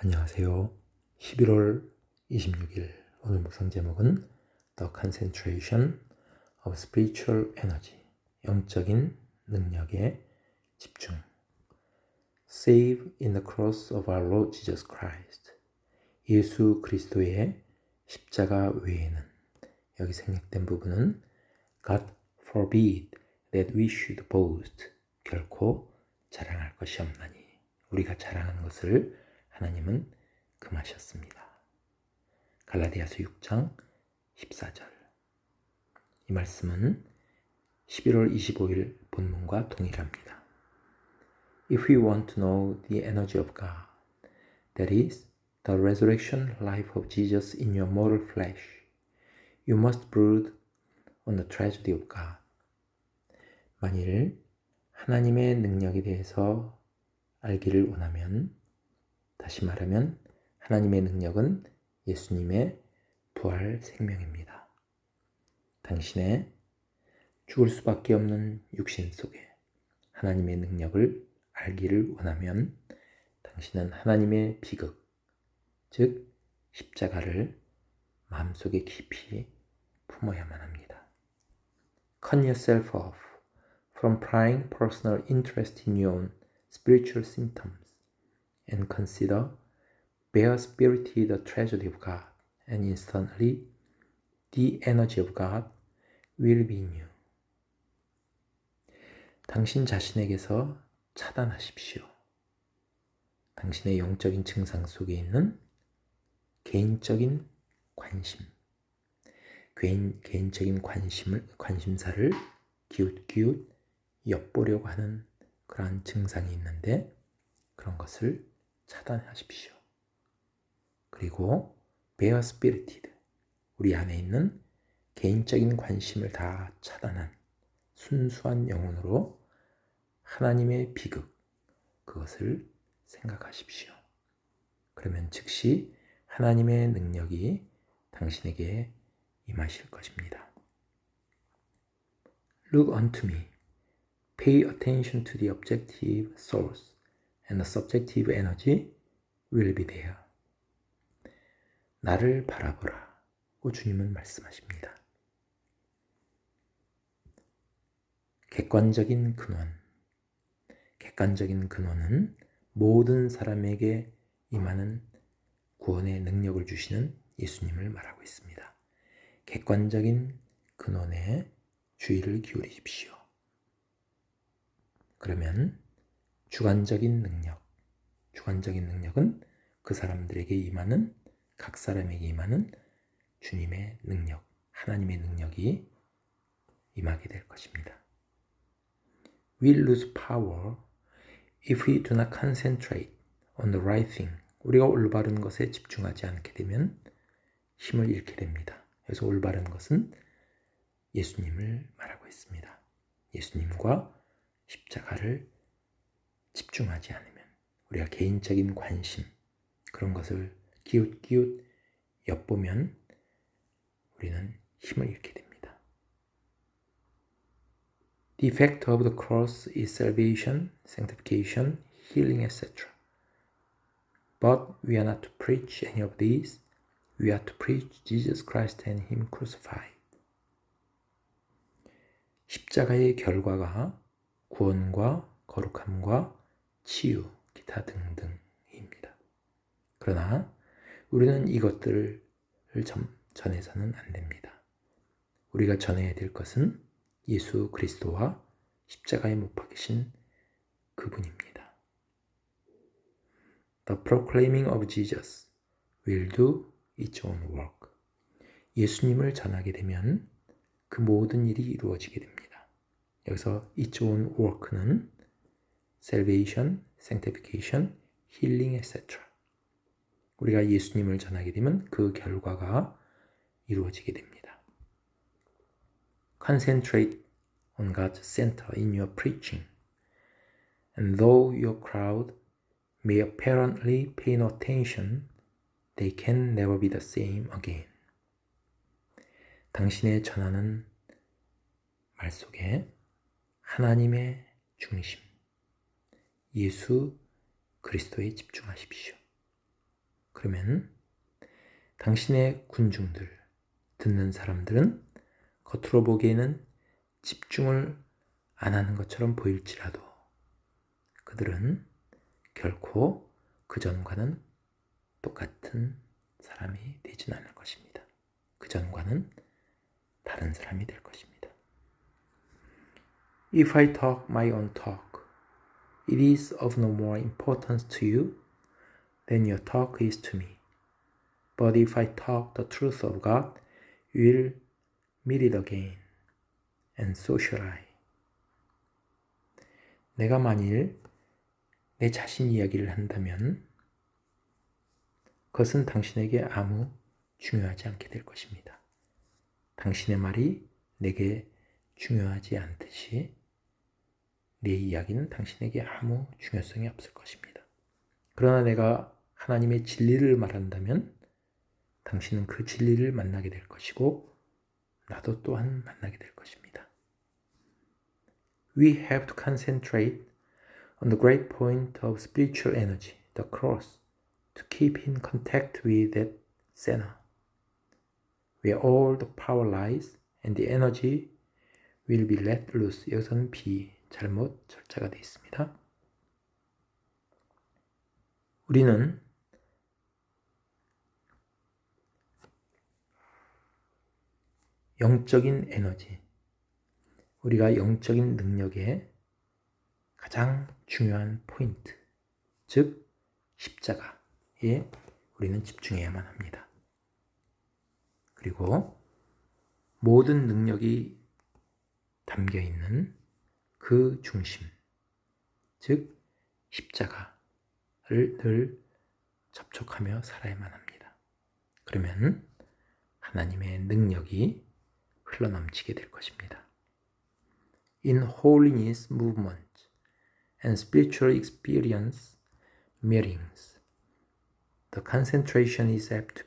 안녕하세요. 11월 26일 오늘 묵상 제목은 The Concentration of Spiritual Energy, 영적인 능력의 집중. Save in the cross of our Lord Jesus Christ. 예수 그리스도의 십자가 외에는, 여기 생략된 부분은 God forbid that we should boast. 결코 자랑할 것이 없나니. 우리가 자랑하는 것을 하나님은 금하셨습니다. 갈라디아서 6장 14절. 이 말씀은 11월 25일 본문과 동일합니다. If we want to know the energy of God, that is, the resurrection life of Jesus in your mortal flesh, you must brood on the tragedy of God. 만일 하나님의 능력에 대해서 알기를 원하면, 다시 말하면 하나님의 능력은 예수님의 부활 생명입니다. 당신의 죽을 수밖에 없는 육신 속에 하나님의 능력을 알기를 원하면 당신은 하나님의 비극, 즉 십자가를 마음속에 깊이 품어야만 합니다. Cut yourself off from prying personal interest in your own spiritual symptoms and consider bare spiritually the tragedy of God, and instantly the energy of God will be in you. 당신 자신에게서 차단하십시오. 당신의 영적인 증상 속에 있는 개인적인 관심, 개인적인 관심사를 기웃기웃 엿보려고 하는 그러한 증상이 있는데, 그런 것을 차단하십시오. 그리고 bare spirited, 우리 안에 있는 개인적인 관심을 다 차단한 순수한 영혼으로 하나님의 비극, 그것을 생각하십시오. 그러면 즉시 하나님의 능력이 당신에게 임하실 것입니다. Look unto me. Pay attention to the objective source, and the subjective energy will be there. 나를 바라보라고 주님은 말씀하십니다. 객관적인 근원은 모든 사람에게 임하는 구원의 능력을 주시는 예수님을 말하고 있습니다. 객관적인 근원에 주의를 기울이십시오. 그러면 주관적인 능력은 그 사람들에게 임하는, 각 사람에게 임하는 주님의 능력, 하나님의 능력이 임하게 될 것입니다. We lose power if we do not concentrate on the right thing. 우리가 올바른 것에 집중하지 않게 되면 힘을 잃게 됩니다. 그래서 올바른 것은 예수님을 말하고 있습니다. 예수님과 십자가를 집중하지 않으면, 우리가 개인적인 관심, 그런 것을 기웃기웃 엿보면 우리는 힘을 잃게 됩니다. The effect of the cross is salvation, sanctification, healing, etc. But we are not to preach any of these. We are to preach Jesus Christ and Him crucified. 십자가의 결과가 구원과 거룩함과 치유, 기타 등등입니다. 그러나 우리는 이것들을 전해서는 안 됩니다. 우리가 전해야 될 것은 예수 그리스도와 십자가에 못 박히신 그분입니다. The proclaiming of Jesus will do its own work. 예수님을 전하게 되면 그 모든 일이 이루어지게 됩니다. 여기서 its own work는 salvation, sanctification, healing, etc. 우리가 예수님을 전하게 되면 그 결과가 이루어지게 됩니다. Concentrate on God's center in your preaching. And though your crowd may apparently pay no attention, they can never be the same again. 당신의 전하는 말 속에 하나님의 중심, 예수 그리스도에 집중하십시오. 그러면 당신의 군중들, 듣는 사람들은 겉으로 보기에는 집중을 안 하는 것처럼 보일지라도 그들은 결코 그전과는 똑같은 사람이 되진 않을 것입니다. 그전과는 다른 사람이 될 것입니다. If I talk my own talk, it is of no more importance to you than your talk is to me. But if I talk the truth of God, you will meet it again, and so shall I. 내가 만일 내 자신 이야기를 한다면 그것은 당신에게 아무 중요하지 않게 될 것입니다. 당신의 말이 내게 중요하지 않듯이 내 이야기는 당신에게 아무 중요성이 없을 것입니다. 그러나 내가 하나님의 진리를 말한다면 당신은 그 진리를 만나게 될 것이고 나도 또한 만나게 될 것입니다. We have to concentrate on the great point of spiritual energy, the cross, to keep in contact with that center, where all the power lies and the energy will be let loose. 여기서는 B, 잘못 절자가 되어 있습니다. 우리는 영적인 에너지, 우리가 영적인 능력의 가장 중요한 포인트, 즉 십자가에 우리는 집중해야만 합니다. 그리고 모든 능력이 담겨 있는 그 중심, 즉 십자가를 늘 접촉하며 살아야만 합니다. 그러면 하나님의 능력이 흘러넘치게 될 것입니다. In holiness movement and spiritual experience meetings, the concentration is apt to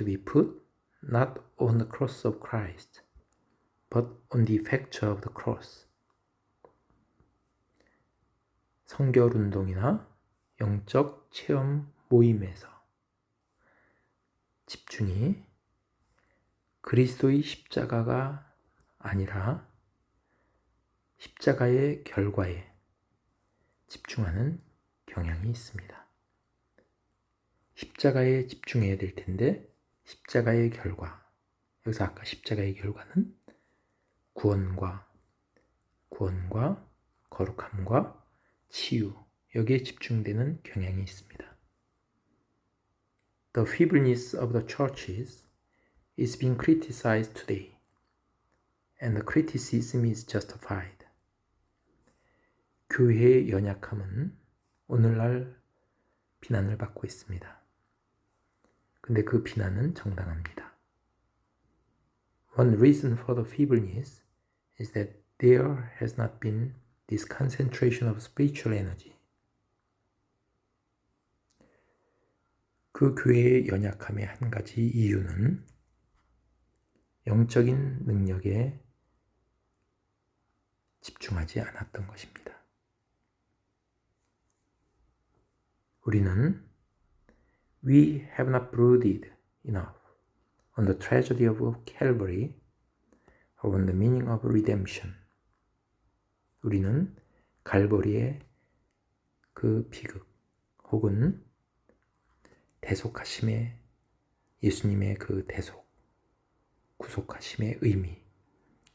be put not on the cross of Christ, but on the effect of the cross. 성결운동이나 영적 체험 모임에서 집중이 그리스도의 십자가가 아니라 십자가의 결과에 집중하는 경향이 있습니다. 십자가에 집중해야 될 텐데 십자가의 결과, 여기서 아까 십자가의 결과는 구원과 거룩함과 치유, 여기에 집중되는 경향이 있습니다. The feebleness of the churches is being criticized today, and the criticism is justified. 교회의 연약함은 오늘날 비난을 받고 있습니다. 근데 그 비난은 정당합니다. One reason for the feebleness is that there has not been this concentration of spiritual energy. 그 교회의 연약함의 한 가지 이유는 영적인 능력에 집중하지 않았던 것입니다. 우리는 We have not brooded enough on the tragedy of Calvary or on the meaning of redemption. 우리는 갈보리의 그 비극 혹은 대속하심의 예수님의 그 대속, 구속하심의 의미,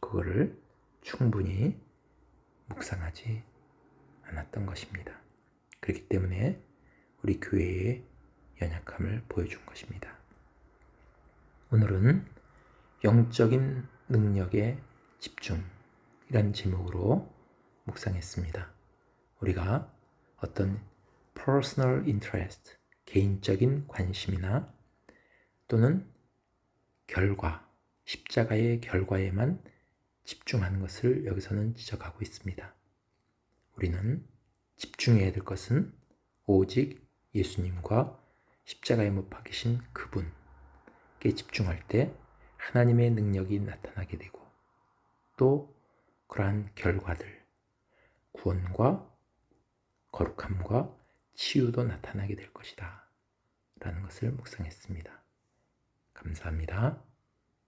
그거를 충분히 묵상하지 않았던 것입니다. 그렇기 때문에 우리 교회의 연약함을 보여준 것입니다. 오늘은 영적인 능력의 집중이라는 제목으로 묵상했습니다. 우리가 어떤 personal interest, 개인적인 관심이나 또는 결과, 십자가의 결과에만 집중하는 것을 여기서는 지적하고 있습니다. 우리는 집중해야 될 것은 오직 예수님과 십자가에 못 박히신 그분께 집중할 때 하나님의 능력이 나타나게 되고 또 그러한 결과들, 구원과 거룩함과 치유도 나타나게 될 것이다 라는 것을 묵상했습니다. 감사합니다.